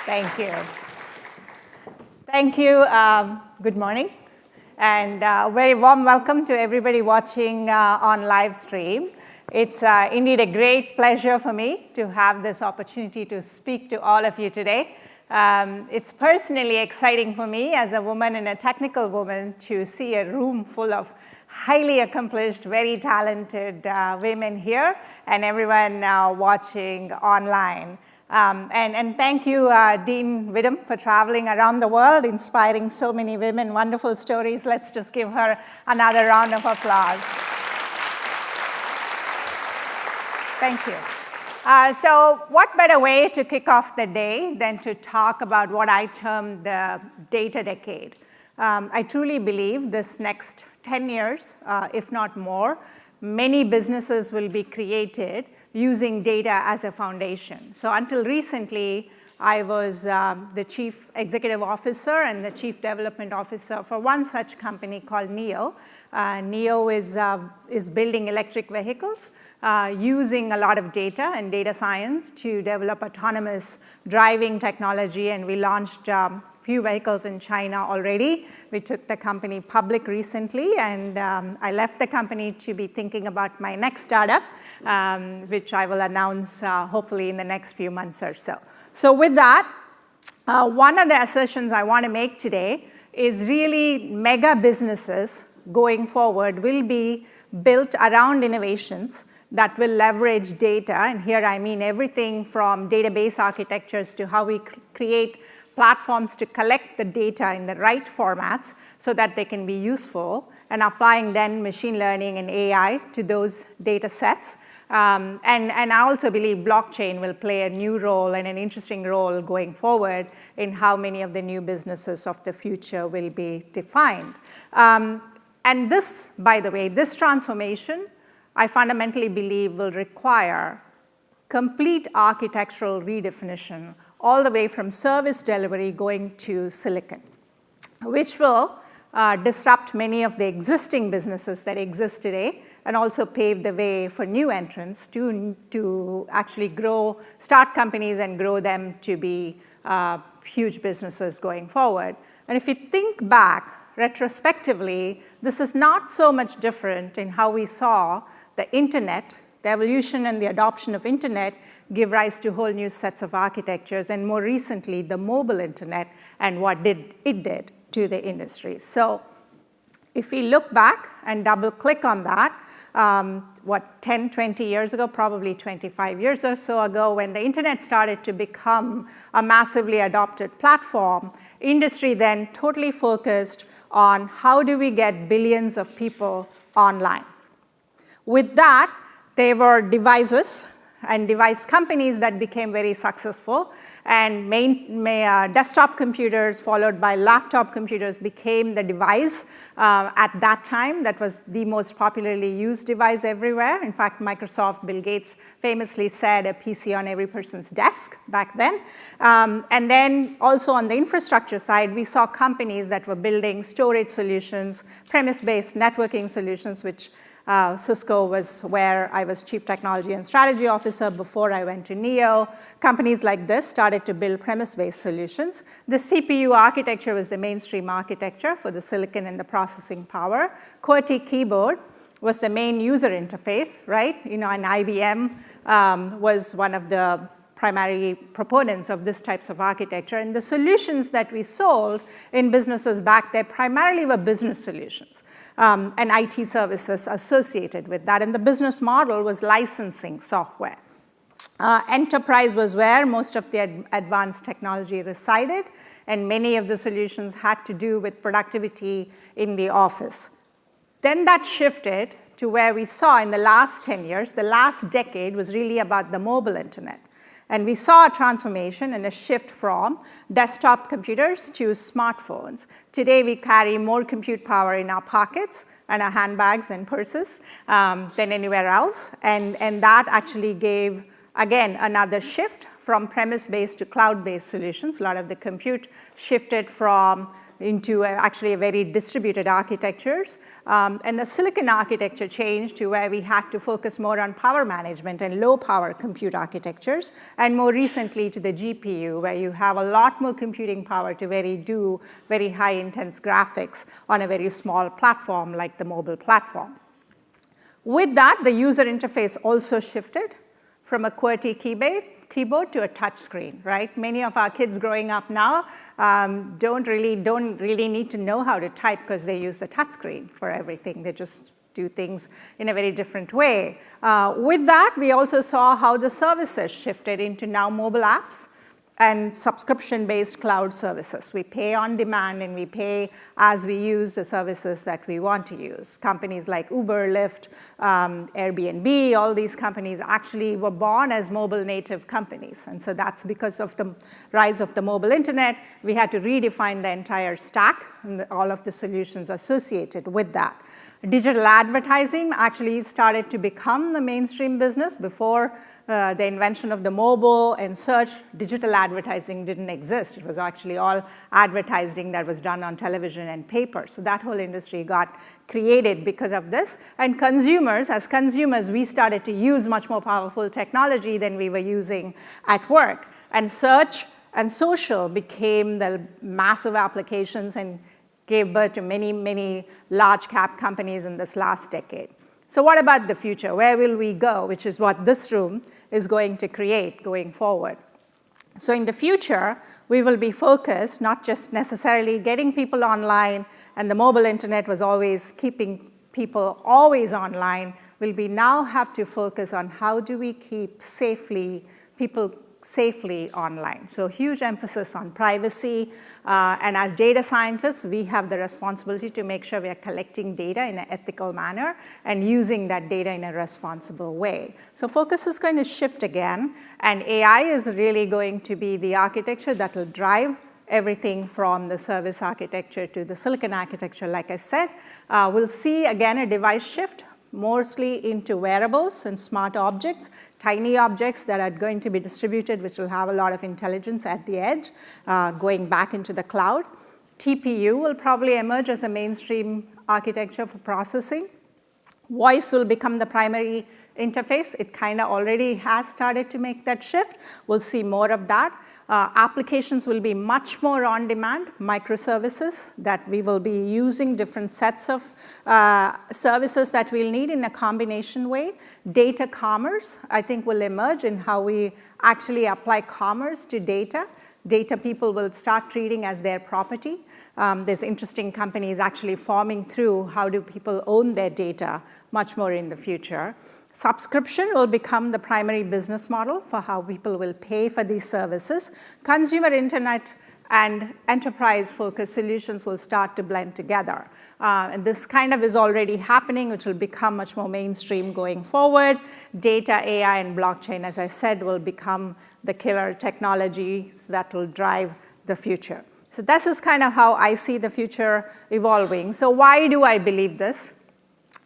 Thank you. Thank you. Good morning. And very warm welcome to everybody watching on live stream. It's indeed a great pleasure for me to have this opportunity to speak to all of you today. It's personally exciting for me as a woman and a technical woman to see a room full of highly accomplished, very talented women here and everyone watching online. And thank you, Dean Widom, for traveling around the world, inspiring so many women, wonderful stories. Let's just give her another round of applause. Thank you. So what better way to kick off the day than to talk about what I term the data decade. I truly believe this next 10 years, if not more, many businesses will be created using data as a foundation. So until recently, I was the chief executive officer and the chief development officer for one such company called NIO. NIO is building electric vehicles using a lot of data and data science to develop autonomous driving technology, and we launched few vehicles in China already. We took the company public recently, and I left the company to be thinking about my next startup, which I will announce hopefully in the next few months or so. So with that, one of the assertions I want to make today is really mega businesses going forward will be built around innovations that will leverage data, and here I mean everything from database architectures to how we create platforms to collect the data in the right formats so that they can be useful, and applying then machine learning and AI to those data sets. And I also believe blockchain will play a new role and an interesting role going forward in how many of the new businesses of the future will be defined. And this, by the way, this transformation, I fundamentally believe will require complete architectural redefinition all the way from service delivery going to silicon, which will disrupt many of the existing businesses that exist today and also pave the way for new entrants to actually start companies and grow them to be huge businesses going forward. And if you think back retrospectively, this is not so much different in how we saw the internet, the evolution and the adoption of internet give rise to whole new sets of architectures, and more recently, the mobile internet and what it did to the industry. So if we look back and double click on that, 10, 20 years ago, probably 25 years or so ago, when the internet started to become a massively adopted platform, industry then totally focused on how do we get billions of people online. With that, there were devices and device companies that became very successful, and desktop computers followed by laptop computers became the device at that time. That was the most popularly used device everywhere. In fact, Microsoft, Bill Gates famously said a PC on every person's desk back then. And then also on the infrastructure side, we saw companies that were building storage solutions, premise-based networking solutions, which Cisco was where I was Chief Technology and Strategy Officer before I went to NIO. Companies like this started to build premise-based solutions. The CPU architecture was the mainstream architecture for the silicon and the processing power. QWERTY keyboard was the main user interface, right? And IBM was one of the primary proponents of this types of architecture. And the solutions that we sold in businesses back there primarily were business solutions and IT services associated with that. And the business model was licensing software. Enterprise was where most of the advanced technology resided, and many of the solutions had to do with productivity in the office. Then that shifted to where we saw in the last 10 years, the last decade was really about the mobile internet. And we saw a transformation and a shift from desktop computers to smartphones. Today, we carry more compute power in our pockets and our handbags and purses than anywhere else. And that actually gave, again, another shift from premise-based to cloud-based solutions. A lot of the compute shifted from into actually a very distributed architectures. And the silicon architecture changed to where we had to focus more on power management and low power compute architectures, and more recently to the GPU, where you have a lot more computing power to do very high intense graphics on a very small platform like the mobile platform. With that, the user interface also shifted from a QWERTY keyboard to a touch screen, right? Many of our kids growing up now don't really need to know how to type because they use the touch screen for everything. They just do things in a very different way. With that, we also saw how the services shifted into now mobile apps and subscription-based cloud services. We pay on demand and we pay as we use the services that we want to use. Companies like Uber, Lyft, Airbnb, all these companies actually were born as mobile native companies. And so that's because of the rise of the mobile internet. We had to redefine the entire stack and all of the solutions associated with that. Digital advertising actually started to become the mainstream business. Before the invention of the mobile and search, digital advertising didn't exist. It was actually all advertising that was done on television and paper. So that whole industry got created because of this. And consumers, as consumers, we started to use much more powerful technology than we were using at work. And search and social became the massive applications and gave birth to many, many large cap companies in this last decade. So what about the future? Where will we go? Which is what this room is going to create going forward. So in the future, we will be focused not just necessarily getting people online, and the mobile internet was always keeping people always online. We now have to focus on how do we keep people safely online. So huge emphasis on privacy, and as data scientists, we have the responsibility to make sure we are collecting data in an ethical manner and using that data in a responsible way. So focus is going to shift again, and AI is really going to be the architecture that will drive everything from the service architecture to the silicon architecture, like I said. We'll see again a device shift, mostly into wearables and smart objects, tiny objects that are going to be distributed, which will have a lot of intelligence at the edge, going back into the cloud. TPU will probably emerge as a mainstream architecture for processing. Voice will become the primary interface. It kind of already has started to make that shift. We'll see more of that. Applications will be much more on demand, microservices that we will be using different sets of services that we'll need in a combination way. Data commerce, I think, will emerge in how we actually apply commerce to data. Data people will start treating as their property. There's interesting companies actually forming through how do people own their data much more in the future. Subscription will become the primary business model for how people will pay for these services. Consumer internet and enterprise-focused solutions will start to blend together. And this kind of is already happening, which will become much more mainstream going forward. Data, AI, and blockchain, as I said, will become the killer technologies that will drive the future. So this is kind of how I see the future evolving. So why do I believe this?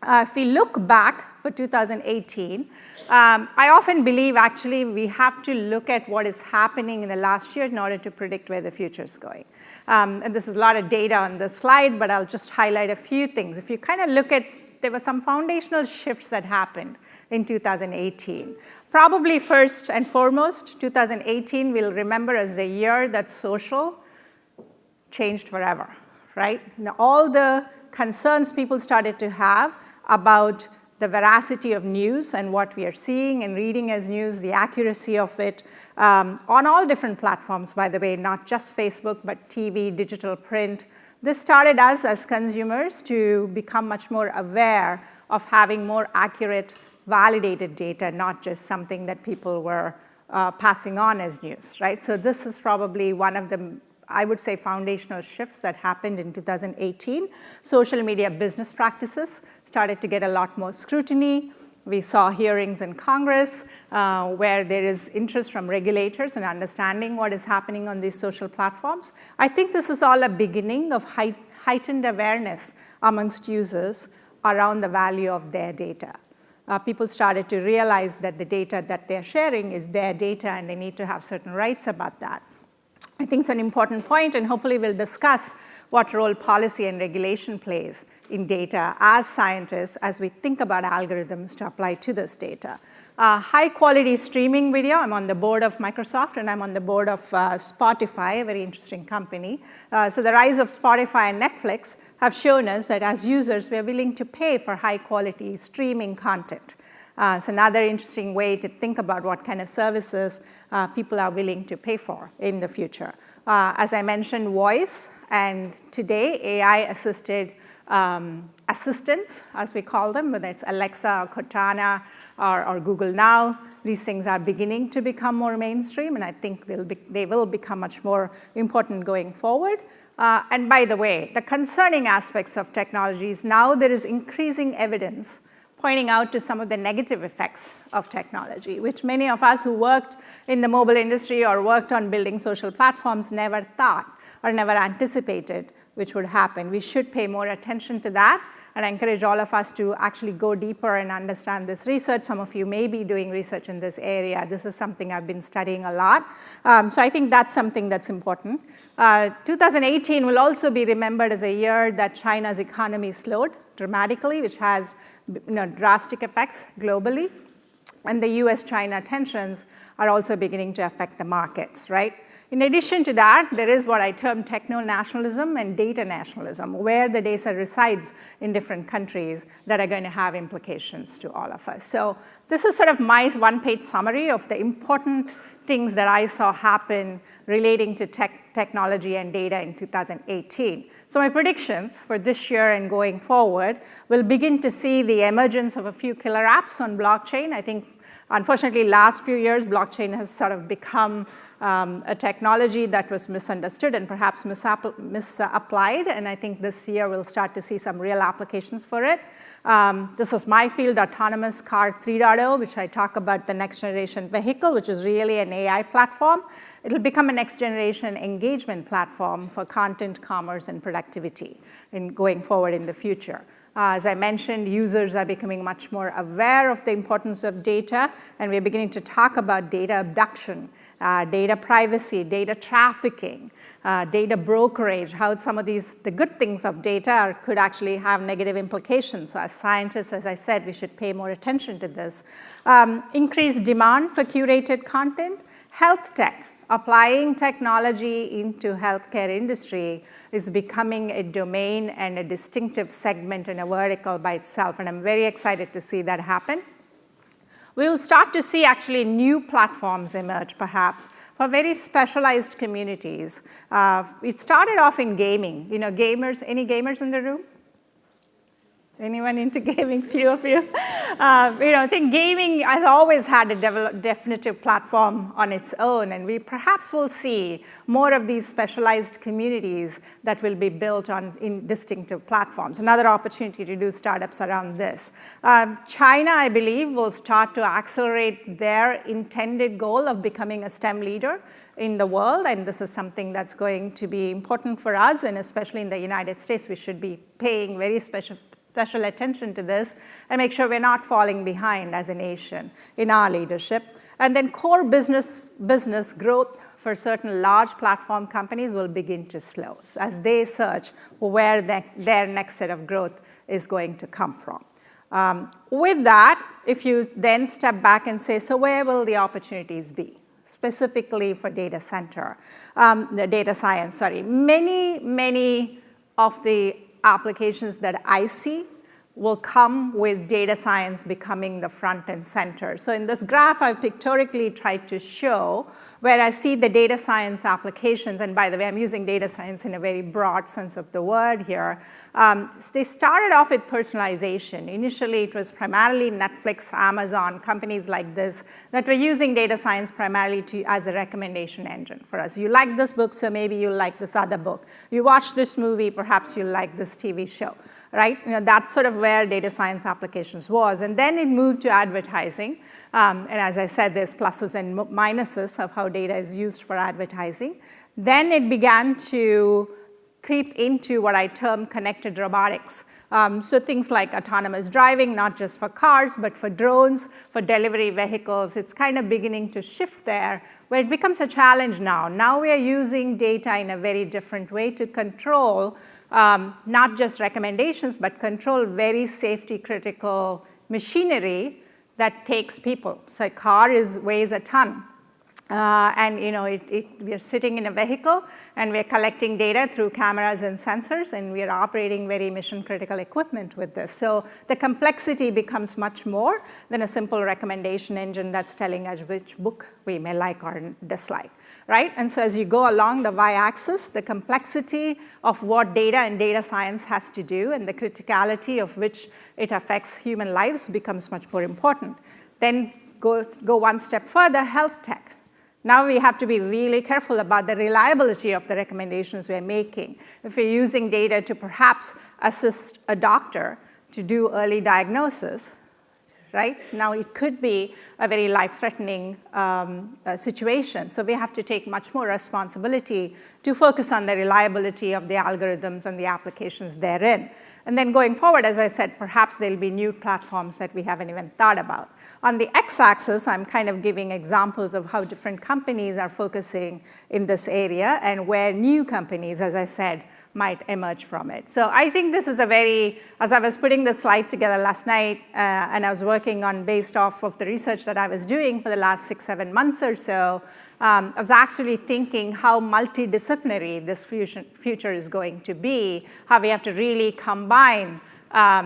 If we look back for 2018, I often believe actually we have to look at what is happening in the last year in order to predict where the future is going. And this is a lot of data on this slide, but I'll just highlight a few things. If you kind of look at, there were some foundational shifts that happened in 2018. Probably first and foremost, 2018 we'll remember as the year that social changed forever, right? Now, all the concerns people started to have about the veracity of news and what we are seeing and reading as news, the accuracy of it, on all different platforms, by the way, not just Facebook, but TV, digital print. This started us as consumers to become much more aware of having more accurate, validated data, not just something that people were passing on as news, right? So this is probably one of the, I would say, foundational shifts that happened in 2018. Social media business practices started to get a lot more scrutiny. We saw hearings in Congress where there is interest from regulators in understanding what is happening on these social platforms. I think this is all a beginning of heightened awareness amongst users around the value of their data. People started to realize that the data that they're sharing is their data and they need to have certain rights about that. I think it's an important point, and hopefully we'll discuss what role policy and regulation plays in data as scientists as we think about algorithms to apply to this data. High quality streaming video, I'm on the board of Microsoft and I'm on the board of Spotify, a very interesting company. So the rise of Spotify and Netflix have shown us that as users, we're willing to pay for high quality streaming content. It's another interesting way to think about what kind of services people are willing to pay for in the future. As I mentioned, voice, and today AI-assisted assistants, as we call them, whether it's Alexa or Cortana or Google Now, these things are beginning to become more mainstream, and I think they will become much more important going forward. And by the way, the concerning aspects of technologies, now there is increasing evidence pointing out to some of the negative effects of technology, which many of us who worked in the mobile industry or worked on building social platforms never thought or never anticipated which would happen. We should pay more attention to that, and I encourage all of us to actually go deeper and understand this research. Some of you may be doing research in this area. This is something I've been studying a lot. So I think that's something that's important. 2018 will also be remembered as a year that China's economy slowed dramatically, which has drastic effects globally. And the US-China tensions are also beginning to affect the markets, right? In addition to that, there is what I term techno-nationalism and data nationalism, where the data resides in different countries that are going to have implications to all of us. So this is sort of my one-page summary of the important things that I saw happen relating to technology and data in 2018. So my predictions for this year and going forward, we'll begin to see the emergence of a few killer apps on blockchain. I think, unfortunately, last few years, blockchain has sort of become a technology that was misunderstood and perhaps misapplied, and I think this year we'll start to see some real applications for it. This is my field, autonomous car 3.0, which I talk about the next generation vehicle, which is really an AI platform. It'll become a next generation engagement platform for content, commerce, and productivity going forward in the future. As I mentioned, users are becoming much more aware of the importance of data, and we're beginning to talk about data abduction, data privacy, data trafficking, data brokerage, how some of the good things of data could actually have negative implications. So as scientists, as I said, we should pay more attention to this. Increased demand for curated content, health tech. Applying technology into healthcare industry is becoming a domain and a distinctive segment and a vertical by itself, and I'm very excited to see that happen. We will start to see actually new platforms emerge, perhaps, for very specialized communities. It started off in gaming. Gamers, any gamers in the room? Anyone into gaming? Few of you. I think gaming has always had a definitive platform on its own, and we perhaps will see more of these specialized communities that will be built in distinctive platforms. Another opportunity to do startups around this. China, I believe, will start to accelerate their intended goal of becoming a STEM leader in the world, and this is something that's going to be important for us, and especially in the United States, we should be paying very special attention to this and make sure we're not falling behind as a nation in our leadership. And then core business growth for certain large platform companies will begin to slow as they search where their next set of growth is going to come from. With that, if you then step back and say, so where will the opportunities be? Specifically for data science, many of the applications that I see will come with data science becoming the front and center. So in this graph, I've pictorially tried to show where I see the data science applications, and by the way, I'm using data science in a very broad sense of the word here. They started off with personalization. Initially, it was primarily Netflix, Amazon, companies like this that were using data science primarily as a recommendation engine for us. You like this book, so maybe you'll like this other book. You watch this movie, perhaps you'll like this TV show, right? That's sort of where data science applications was. And then it moved to advertising. And as I said, there's pluses and minuses of how data is used for advertising. Then it began to creep into what I term connected robotics. So things like autonomous driving, not just for cars, but for drones, for delivery vehicles, it's kind of beginning to shift there, where it becomes a challenge now. Now we are using data in a very different way to control not just recommendations, but control very safety critical machinery that takes people. So a car weighs a ton. And we are sitting in a vehicle and we are collecting data through cameras and sensors, and we are operating very mission critical equipment with this. So the complexity becomes much more than a simple recommendation engine that's telling us which book we may like or dislike, right? And so as you go along the y-axis, the complexity of what data and data science has to do and the criticality of which it affects human lives becomes much more important. Then go one step further, health tech. Now we have to be really careful about the reliability of the recommendations we're making. If we're using data to perhaps assist a doctor to do early diagnosis, right? Now it could be a very life-threatening situation. So we have to take much more responsibility to focus on the reliability of the algorithms and the applications therein. And then going forward, as I said, perhaps there'll be new platforms that we haven't even thought about. On the x-axis, I'm kind of giving examples of how different companies are focusing in this area and where new companies, as I said, might emerge from it. So I think this is as I was putting this slide together last night, and I was working on based off of the research that I was doing for the last 6-7 months or so, I was actually thinking how multidisciplinary this future is going to be, how we have to really combine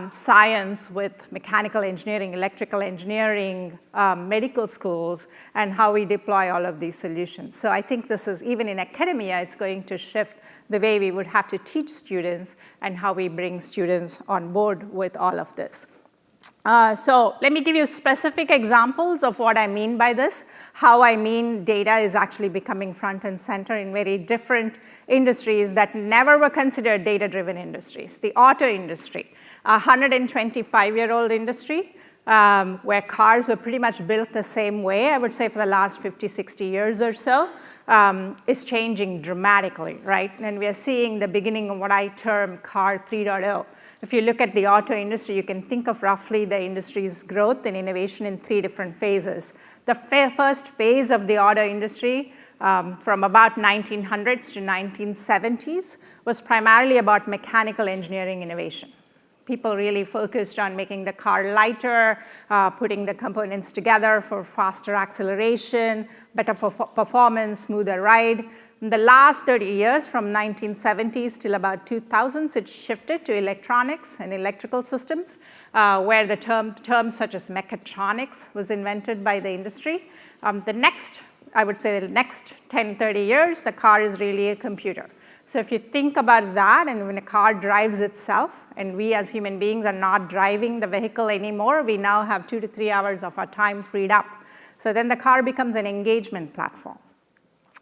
science with mechanical engineering, electrical engineering, medical schools, and how we deploy all of these solutions. So I think this is, even in academia, it's going to shift the way we would have to teach students and how we bring students on board with all of this. So let me give you specific examples of what I mean by this, how I mean data is actually becoming front and center in very different industries that never were considered data-driven industries. The auto industry, a 125-year-old industry, where cars were pretty much built the same way, I would say for the last 50, 60 years or so, is changing dramatically, right? And we are seeing the beginning of what I term car 3.0. If you look at the auto industry, you can think of roughly the industry's growth and innovation in 3 different phases. The first phase of the auto industry from about 1900s to 1970s was primarily about mechanical engineering innovation. People really focused on making the car lighter, putting the components together for faster acceleration, better performance, smoother ride. In the last 30 years, from 1970s till about 2000s, it shifted to electronics and electrical systems, where the terms such as mechatronics was invented by the industry. I would say the next 10, 30 years, the car is really a computer. So if you think about that, and when a car drives itself, and we as human beings are not driving the vehicle anymore, we now have 2 to 3 hours of our time freed up. So then the car becomes an engagement platform.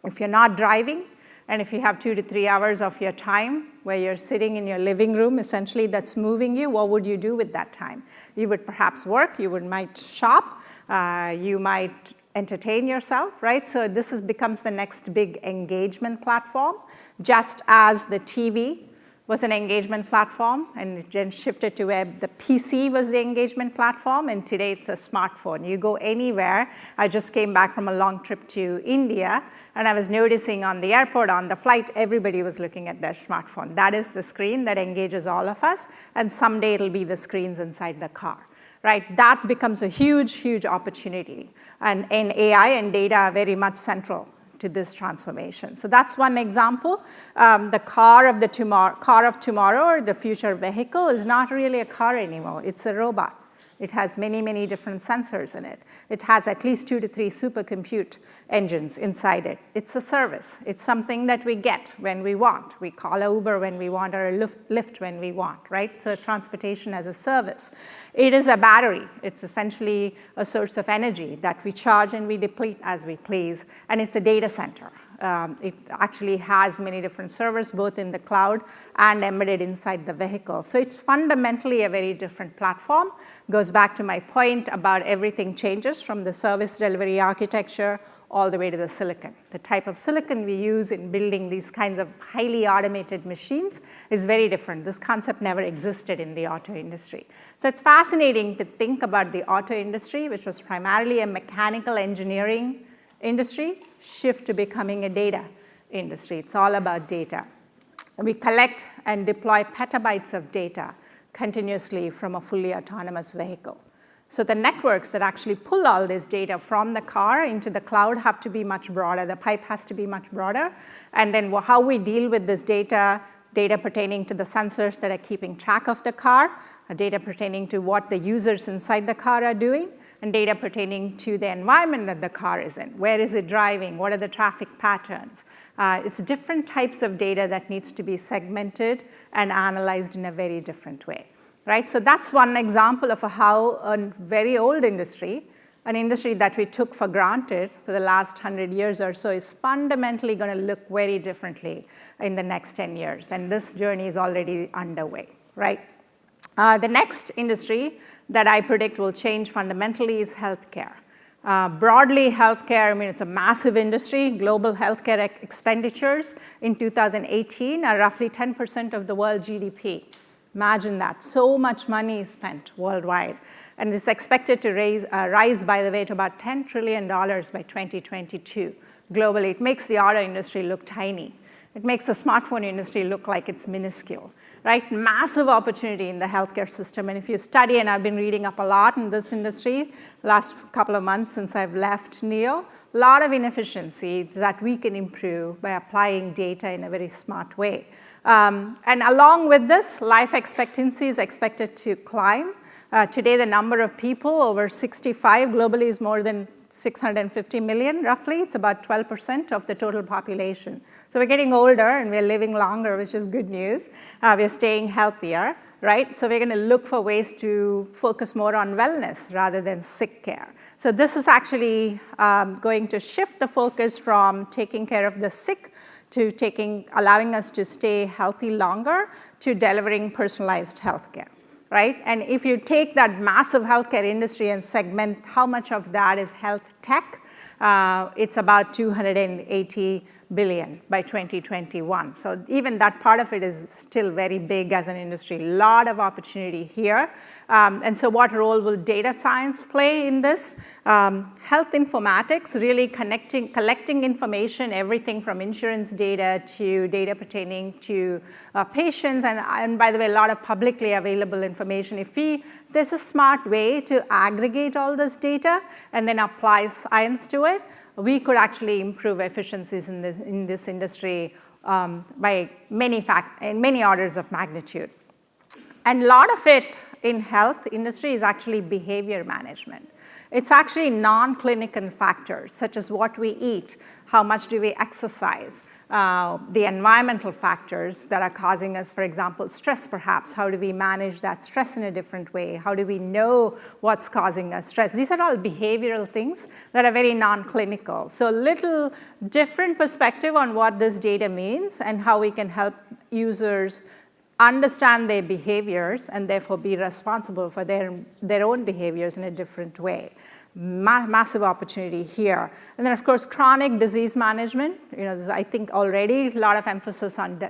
If you're not driving, and if you have 2 to 3 hours of your time where you're sitting in your living room, essentially that's moving you, what would you do with that time? You would perhaps work, might shop, you might entertain yourself, right? So this becomes the next big engagement platform, just as the TV was an engagement platform, and it then shifted to where the PC was the engagement platform, and today it's a smartphone. You go anywhere. I just came back from a long trip to India, and I was noticing on the airport, on the flight, everybody was looking at their smartphone. That is the screen that engages all of us, and someday it'll be the screens inside the car. Right, that becomes a huge, huge opportunity. And AI and data are very much central to this transformation. So that's one example. The car of tomorrow, or the future vehicle, is not really a car anymore. It's a robot. It has many, many different sensors in it. It has at least 2 to 3 supercompute engines inside it. It's a service. It's something that we get when we want. We call an Uber when we want, or a Lyft when we want, right? So transportation as a service. It is a battery. It's essentially a source of energy that we charge and we deplete as we please. And it's a data center. It actually has many different servers, both in the cloud and embedded inside the vehicle. So it's fundamentally a very different platform. Goes back to my point about everything changes from the service delivery architecture all the way to the silicon. The type of silicon we use in building these kinds of highly automated machines is very different. This concept never existed in the auto industry. So it's fascinating to think about the auto industry, which was primarily a mechanical engineering industry, shift to becoming a data industry. It's all about data. We collect and deploy petabytes of data continuously from a fully autonomous vehicle. So the networks that actually pull all this data from the car into the cloud have to be much broader. The pipe has to be much broader. And then how we deal with this data pertaining to the sensors that are keeping track of the car, data pertaining to what the users inside the car are doing, and data pertaining to the environment that the car is in. Where is it driving? What are the traffic patterns? It's different types of data that needs to be segmented and analyzed in a very different way. Right? So that's one example of how a very old industry, an industry that we took for granted for the last 100 years or so, is fundamentally going to look very differently in the next 10 years. And this journey is already underway. Right? The next industry that I predict will change fundamentally is healthcare. Broadly, healthcare, I mean, it's a massive industry. Global healthcare expenditures in 2018 are roughly 10% of the world GDP. Imagine that. So much money is spent worldwide. And it's expected to rise, by the way, to about $10 trillion by 2022 globally. It makes the auto industry look tiny. It makes the smartphone industry look like it's minuscule. Right? Massive opportunity in the healthcare system. And if you study, and I've been reading up a lot in this industry last couple of months since I've left NEO, a lot of inefficiencies that we can improve by applying data in a very smart way. And along with this, life expectancy is expected to climb. Today, the number of people over 65 globally is more than 650 million, roughly. It's about 12% of the total population. So we're getting older and we're living longer, which is good news. We're staying healthier, right? So we're going to look for ways to focus more on wellness rather than sick care. So this is actually going to shift the focus from taking care of the sick to allowing us to stay healthy longer to delivering personalized healthcare. Right? And if you take that massive healthcare industry and segment how much of that is health tech, it's about 280 billion by 2021. So even that part of it is still very big as an industry. A lot of opportunity here. And so what role will data science play in this? Health informatics, really collecting information, everything from insurance data to data pertaining to patients, and by the way, a lot of publicly available information. There's a smart way to aggregate all this data and then apply science to it, we could actually improve efficiencies in this industry by many orders of magnitude. And a lot of it in health industry is actually behavior management. It's actually non-clinical factors, such as what we eat, how much do we exercise, the environmental factors that are causing us, for example, stress perhaps. How do we manage that stress in a different way? How do we know what's causing us stress? These are all behavioral things that are very non-clinical. So a little different perspective on what this data means and how we can help users understand their behaviors and therefore be responsible for their own behaviors in a different way. Massive opportunity here. And then, of course, chronic disease management. There's, I think, already a lot of emphasis on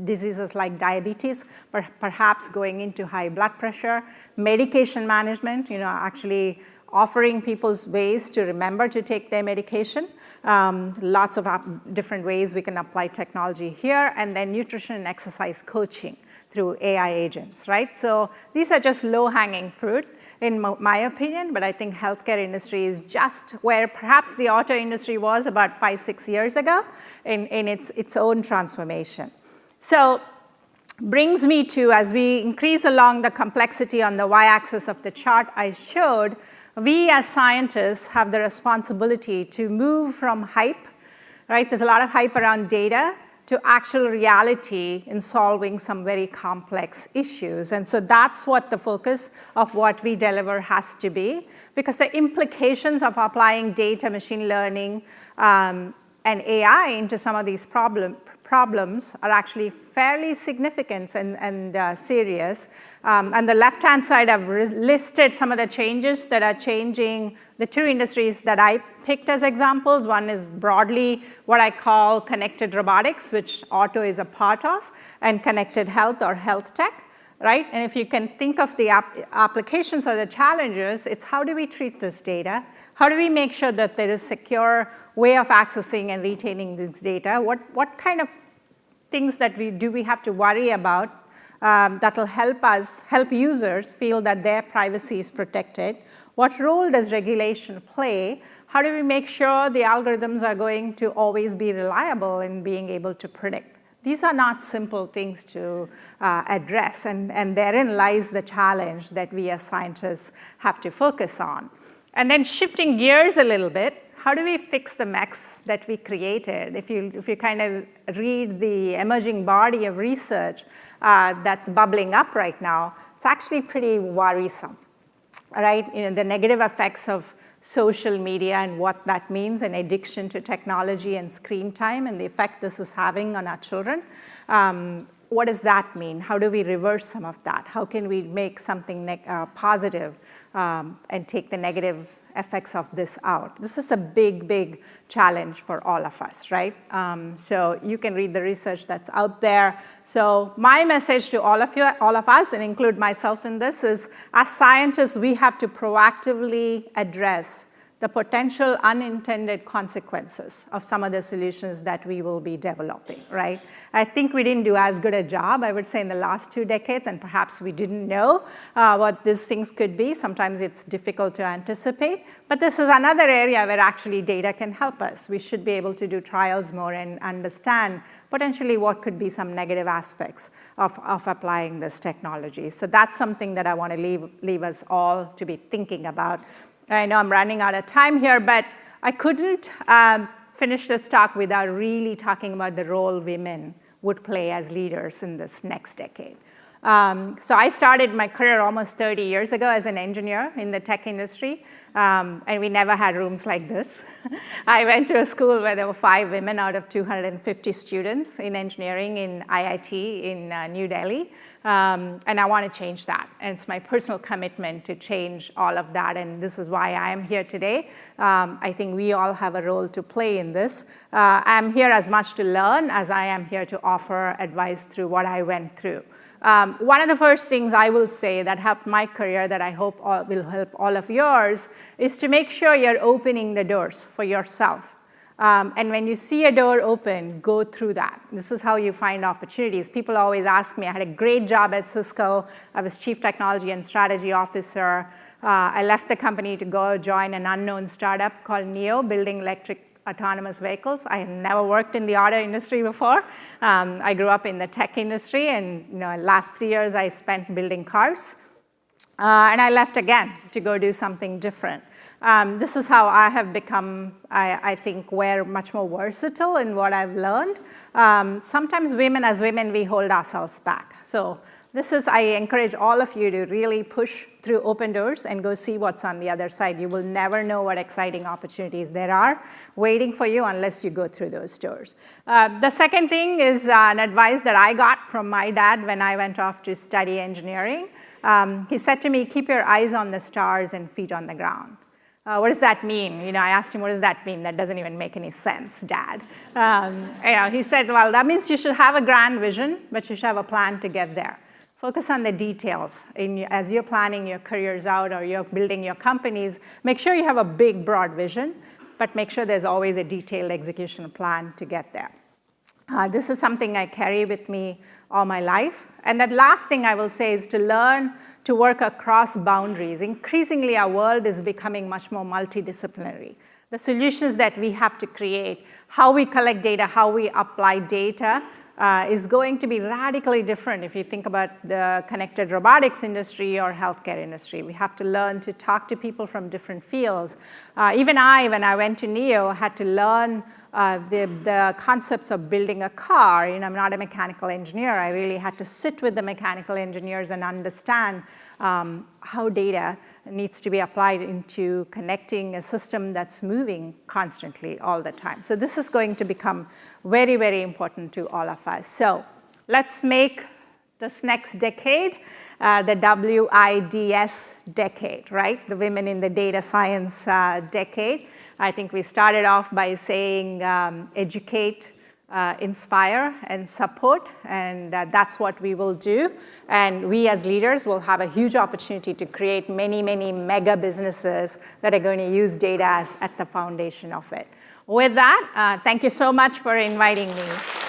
diseases like diabetes, perhaps going into high blood pressure. Medication management, actually offering people ways to remember to take their medication. Lots of different ways we can apply technology here. And then nutrition and exercise coaching through AI agents, right? So these are just low-hanging fruit, in my opinion, but I think healthcare industry is just where perhaps the auto industry was about 5-6 years ago in its own transformation. So brings me to, as we increase along the complexity on the y-axis of the chart I showed, we as scientists have the responsibility to move from hype, right? There's a lot of hype around data, to actual reality in solving some very complex issues. And so that's what the focus of what we deliver has to be, because the implications of applying data, machine learning, and AI into some of these problems are actually fairly significant and serious. On the left-hand side, I've listed some of the changes that are changing the two industries that I picked as examples. One is broadly what I call connected robotics, which auto is a part of, and connected health or health tech. Right? And if you can think of the applications or the challenges, it's how do we treat this data? How do we make sure that there is a secure way of accessing and retaining this data? What kind of things that we have to worry about that will help users feel that their privacy is protected? What role does regulation play? How do we make sure the algorithms are going to always be reliable in being able to predict? These are not simple things to address, and therein lies the challenge that we as scientists have to focus on. And then shifting gears a little bit, how do we fix the mess that we created? If you kind of read the emerging body of research that's bubbling up right now, it's actually pretty worrisome. Right? The negative effects of social media and what that means, and addiction to technology and screen time, and the effect this is having on our children. What does that mean? How do we reverse some of that? How can we make something positive and take the negative effects of this out? This is a big, big challenge for all of us, right? So you can read the research that's out there. So my message to all of us, and include myself in this, is as scientists, we have to proactively address the potential unintended consequences of some of the solutions that we will be developing, right? I think we didn't do as good a job, I would say, in the last 2 decades, and perhaps we didn't know what these things could be. Sometimes it's difficult to anticipate, but this is another area where actually data can help us. We should be able to do trials more and understand potentially what could be some negative aspects of applying this technology. So that's something that I want to leave us all to be thinking about. I know I'm running out of time here, but I couldn't finish this talk without really talking about the role women would play as leaders in this next decade. So I started my career almost 30 years ago as an engineer in the tech industry, and we never had rooms like this. I went to a school where there were 5 women out of 250 students in engineering in IIT in New Delhi, and I want to change that. And it's my personal commitment to change all of that, and this is why I am here today. I think we all have a role to play in this. I'm here as much to learn as I am here to offer advice through what I went through. One of the first things I will say that helped my career, that I hope will help all of yours, is to make sure you're opening the doors for yourself. And when you see a door open, go through that. This is how you find opportunities. People always ask me, I had a great job at Cisco. I was Chief Technology and Strategy Officer. I left the company to go join an unknown startup called NEO, building electric autonomous vehicles. I had never worked in the auto industry before. I grew up in the tech industry, and last 3 years I spent building cars. And I left again to go do something different. This is how I have become, I think, we're much more versatile in what I've learned. Sometimes as women, we hold ourselves back. So I encourage all of you to really push through open doors and go see what's on the other side. You will never know what exciting opportunities there are waiting for you unless you go through those doors. The second thing is an advice that I got from my dad when I went off to study engineering. He said to me, keep your eyes on the stars and feet on the ground. What does that mean? I asked him, what does that mean? That doesn't even make any sense, Dad. He said, well, that means you should have a grand vision, but you should have a plan to get there. Focus on the details. As you're planning your careers out or you're building your companies, make sure you have a big, broad vision, but make sure there's always a detailed execution plan to get there. This is something I carry with me all my life. And the last thing I will say is to learn to work across boundaries. Increasingly, our world is becoming much more multidisciplinary. The solutions that we have to create, how we collect data, how we apply data, is going to be radically different if you think about the connected robotics industry or healthcare industry. We have to learn to talk to people from different fields. Even when I went to NEO, had to learn the concepts of building a car. I'm not a mechanical engineer. I really had to sit with the mechanical engineers and understand how data needs to be applied into connecting a system that's moving constantly all the time. So this is going to become very, very important to all of us. So let's make this next decade the WiDS decade, right? The Women in the Data Science decade. I think we started off by saying educate, inspire, and support, and that's what we will do. And we as leaders will have a huge opportunity to create many, many mega businesses that are going to use data as at the foundation of it. With that, thank you so much for inviting me.